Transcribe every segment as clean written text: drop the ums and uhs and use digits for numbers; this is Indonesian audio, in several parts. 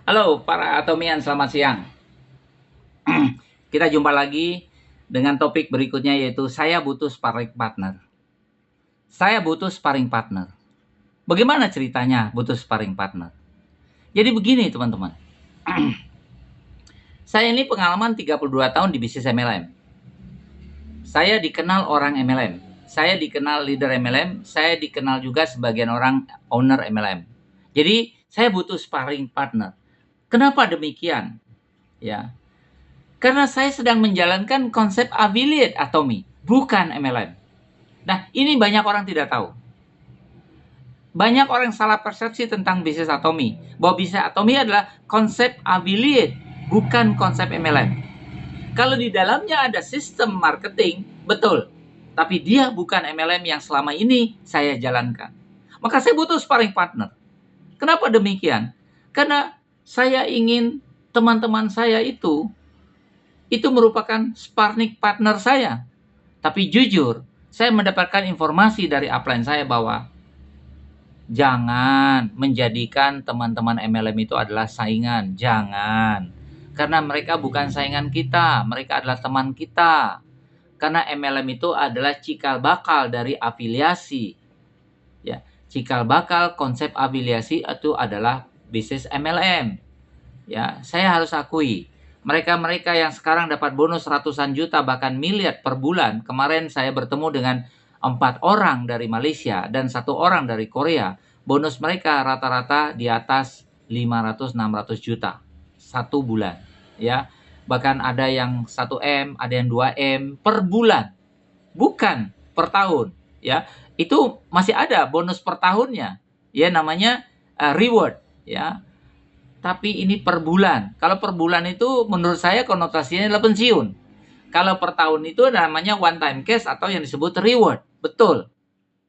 Halo para Atomian, selamat siang. Kita jumpa lagi dengan topik berikutnya yaitu saya butuh sparring partner. Saya butuh sparring partner. Bagaimana ceritanya butuh sparring partner? Jadi begini teman-teman. Saya ini pengalaman 32 tahun di bisnis MLM. Saya dikenal orang MLM. Saya dikenal leader MLM. Saya dikenal juga sebagian orang owner MLM. Jadi saya butuh sparring partner. Kenapa demikian? Ya, karena saya sedang menjalankan konsep affiliate Atomi, bukan MLM. Nah, ini banyak orang tidak tahu. Banyak orang salah persepsi tentang bisnis Atomi. Bahwa bisnis Atomi adalah konsep affiliate, bukan konsep MLM. Kalau di dalamnya ada sistem marketing, betul. Tapi dia bukan MLM yang selama ini saya jalankan. Maka saya butuh sparring partner. Kenapa demikian? Karena saya ingin teman-teman saya itu merupakan sparring partner saya. Tapi jujur, saya mendapatkan informasi dari upline saya bahwa jangan menjadikan teman-teman MLM itu adalah saingan. Jangan. Karena mereka bukan saingan kita, mereka adalah teman kita. Karena MLM itu adalah cikal bakal dari afiliasi. Ya, cikal bakal konsep afiliasi itu adalah bisnis MLM. Ya, saya harus akui, mereka-mereka yang sekarang dapat bonus ratusan juta bahkan miliar per bulan. Kemarin saya bertemu dengan 4 orang dari Malaysia dan 1 orang dari Korea. Bonus mereka rata-rata di atas 500-600 juta satu bulan. Ya, bahkan ada yang 1 M, ada yang 2 M per bulan, bukan per tahun. Ya, itu masih ada bonus per tahunnya. Ya, namanya reward. Ya, tapi ini per bulan. Kalau per bulan itu menurut saya konotasinya adalah pensiun. Kalau per tahun itu namanya one time cash atau yang disebut reward. Betul.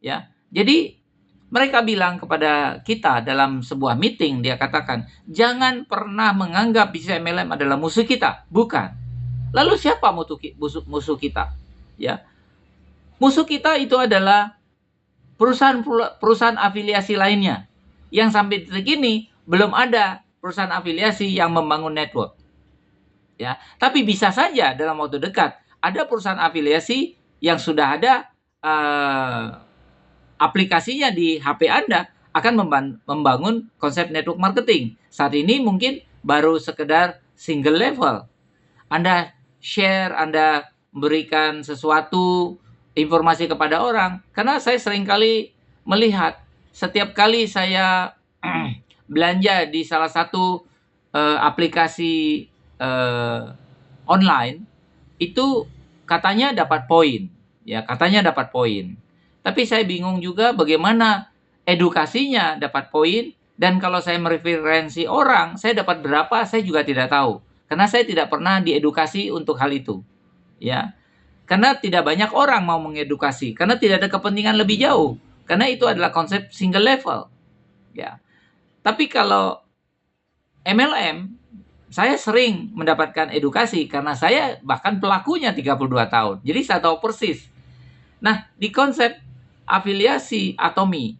Ya. Jadi mereka bilang kepada kita dalam sebuah meeting, dia katakan, jangan pernah menganggap bisnis MLM adalah musuh kita. Bukan. Lalu siapa musuh kita? Ya. Musuh kita itu adalah perusahaan afiliasi lainnya yang sampai detik ini belum ada perusahaan afiliasi yang membangun network. Ya, tapi bisa saja dalam waktu dekat ada perusahaan afiliasi yang sudah ada aplikasinya di HP Anda akan membangun konsep network marketing. Saat ini mungkin baru sekedar single level. Anda share, Anda memberikan sesuatu informasi kepada orang. Karena saya seringkali melihat setiap kali saya belanja di salah satu aplikasi online, itu katanya dapat poin. Ya, katanya dapat poin. Tapi saya bingung juga bagaimana edukasinya dapat poin, dan kalau saya mereferensi orang, saya dapat berapa, saya juga tidak tahu. Karena saya tidak pernah diedukasi untuk hal itu. Ya. Karena tidak banyak orang mau mengedukasi, karena tidak ada kepentingan lebih jauh. Karena itu adalah konsep single level. Ya. Tapi kalau MLM, saya sering mendapatkan edukasi karena saya bahkan pelakunya 32 tahun. Jadi saya tahu persis. Nah, di konsep afiliasi Atomi,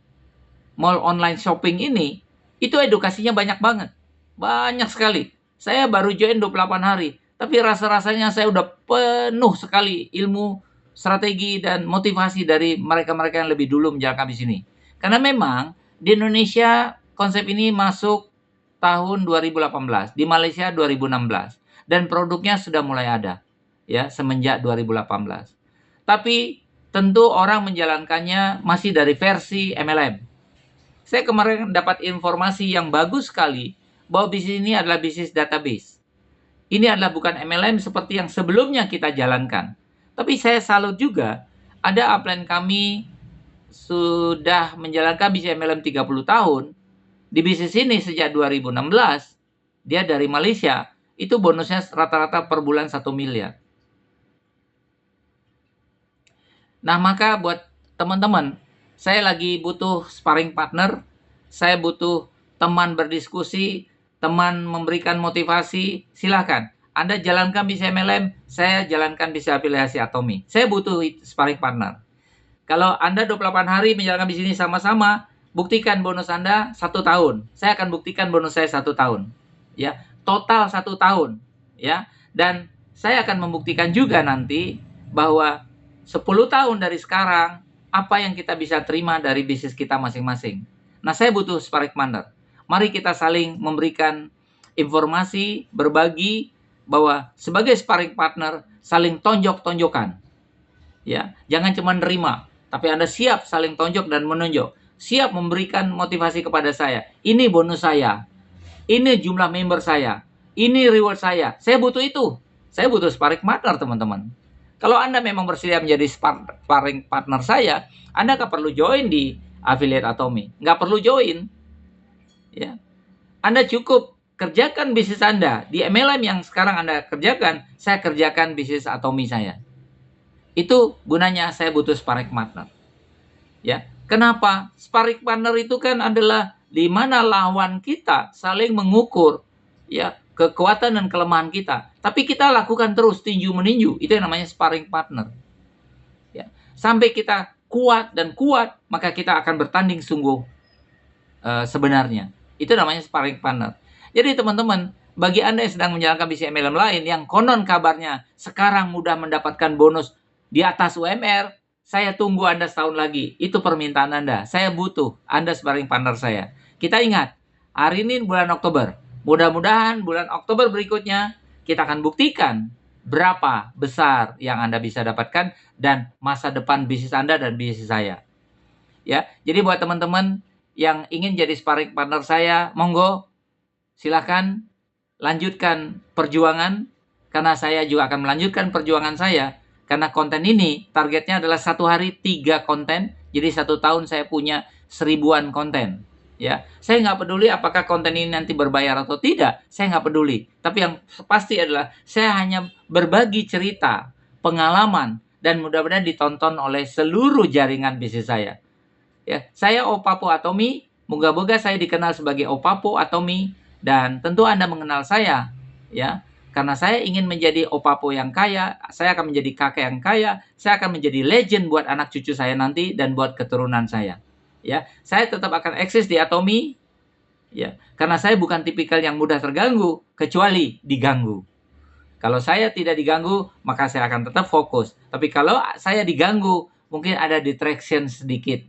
mall online shopping ini, itu edukasinya banyak banget. Banyak sekali. Saya baru join 28 hari, tapi rasa-rasanya saya udah penuh sekali ilmu, strategi, dan motivasi dari mereka-mereka yang lebih dulu menjalankan di sini. Karena memang di Indonesia konsep ini masuk tahun 2018, di Malaysia 2016, dan produknya sudah mulai ada ya semenjak 2018. Tapi tentu orang menjalankannya masih dari versi MLM. Saya kemarin dapat informasi yang bagus sekali bahwa bisnis ini adalah bisnis database. Ini adalah bukan MLM seperti yang sebelumnya kita jalankan. Tapi saya salut juga, ada upline kami sudah menjalankan bisnis MLM 30 tahun. Di bisnis ini sejak 2016, dia dari Malaysia, itu bonusnya rata-rata per bulan 1 miliar. Nah, maka buat teman-teman, saya lagi butuh sparring partner, saya butuh teman berdiskusi, teman memberikan motivasi, silakan. Anda jalankan bisnis MLM, saya jalankan bisnis afiliasi Atomi. Saya butuh sparring partner. Kalau Anda 28 hari menjalankan bisnis ini sama-sama, buktikan bonus Anda 1 tahun. Saya akan buktikan bonus saya 1 tahun. ya, total 1 tahun, ya. Dan saya akan membuktikan juga nanti bahwa 10 tahun dari sekarang, apa yang kita bisa terima dari bisnis kita masing-masing. Nah, saya butuh sparring partner. Mari kita saling memberikan informasi, berbagi, bahwa sebagai sparring partner, saling tonjok-tonjokan. Ya, jangan cuma nerima, tapi Anda siap saling tonjok dan menonjok. Siap memberikan motivasi kepada saya. Ini bonus saya. Ini jumlah member saya. Ini reward saya. Saya butuh itu. Saya butuh sparring partner, teman-teman. Kalau Anda memang bersedia menjadi sparring partner saya, Anda nggak perlu join di Affiliate Atomy. Nggak perlu join. Ya. Anda cukup kerjakan bisnis Anda. Di MLM yang sekarang Anda kerjakan, saya kerjakan bisnis Atomy saya. Itu gunanya saya butuh sparring partner. Ya, kenapa? Sparring partner itu kan adalah di mana lawan kita saling mengukur ya kekuatan dan kelemahan kita. Tapi kita lakukan terus tinju meninju. Itu yang namanya sparring partner. Ya, sampai kita kuat dan kuat, maka kita akan bertanding sungguh sebenarnya. Itu namanya sparring partner. Jadi teman-teman, bagi Anda yang sedang menjalankan bisnis MLM lain yang konon kabarnya sekarang mudah mendapatkan bonus di atas UMR, saya tunggu Anda setahun lagi. Itu permintaan Anda. Saya butuh Anda sparring partner saya. Kita ingat, hari ini bulan Oktober. Mudah-mudahan bulan Oktober berikutnya kita akan buktikan berapa besar yang Anda bisa dapatkan dan masa depan bisnis Anda dan bisnis saya. Ya, jadi buat teman-teman yang ingin jadi sparring partner saya, monggo silakan lanjutkan perjuangan, karena saya juga akan melanjutkan perjuangan saya. Karena konten ini targetnya adalah 1 hari 3 konten, jadi 1 tahun saya punya 1000-an konten. Ya, saya nggak peduli apakah konten ini nanti berbayar atau tidak, saya nggak peduli. Tapi yang pasti adalah saya hanya berbagi cerita, pengalaman, dan mudah-mudahan ditonton oleh seluruh jaringan bisnis saya. Ya, saya Opapo Atomy, moga-moga saya dikenal sebagai Opapo Atomy, dan tentu Anda mengenal saya, ya. Karena saya ingin menjadi Opapo yang kaya, saya akan menjadi kakek yang kaya, saya akan menjadi legend buat anak cucu saya nanti dan buat keturunan saya. Ya, saya tetap akan eksis di Atomy, ya, karena saya bukan tipikal yang mudah terganggu kecuali diganggu. Kalau saya tidak diganggu, maka saya akan tetap fokus. Tapi kalau saya diganggu, mungkin ada distraction sedikit.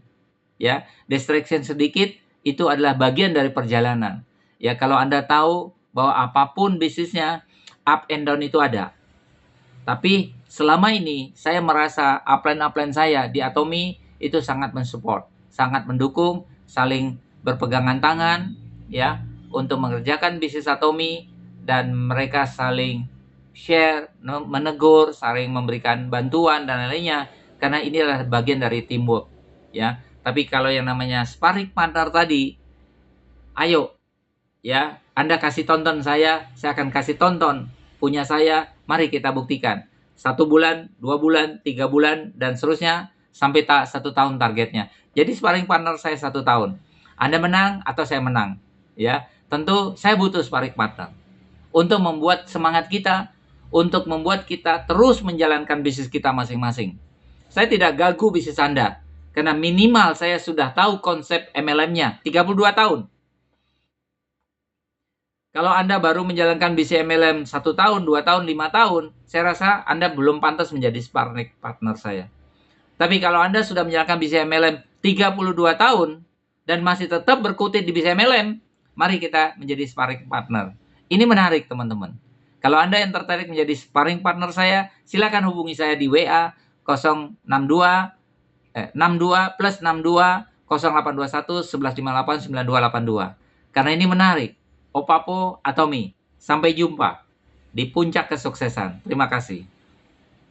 Ya, distraction sedikit itu adalah bagian dari perjalanan. Ya, kalau Anda tahu bahwa apapun bisnisnya, up and down itu ada. Tapi selama ini saya merasa upline saya di Atomy itu sangat mensupport, sangat mendukung, saling berpegangan tangan ya untuk mengerjakan bisnis Atomy, dan mereka saling share, menegur, saling memberikan bantuan dan lainnya, karena ini adalah bagian dari teamwork ya. Tapi kalau yang namanya sparring partner tadi, ayo ya, Anda kasih tonton saya akan kasih tonton punya saya, mari kita buktikan. 1 bulan, 2 bulan, 3 bulan, dan seterusnya sampai 1 tahun targetnya. Jadi sparring partner saya 1 tahun. Anda menang atau saya menang. Ya, tentu saya butuh sparring partner untuk membuat semangat kita, untuk membuat kita terus menjalankan bisnis kita masing-masing. Saya tidak gagu bisnis Anda, karena minimal saya sudah tahu konsep MLM-nya 32 tahun. Kalau Anda baru menjalankan bisnis MLM 1 tahun, 2 tahun, 5 tahun, saya rasa Anda belum pantas menjadi sparring partner saya. Tapi kalau Anda sudah menjalankan bisnis MLM 32 tahun dan masih tetap berkutit di bisnis MLM, mari kita menjadi sparring partner. Ini menarik, teman-teman. Kalau Anda yang tertarik menjadi sparring partner saya, silakan hubungi saya di WA 062 62 plus 62 0821 1158 9282. Karena ini menarik. Opapo Atomy. Sampai jumpa di puncak kesuksesan. Terima kasih.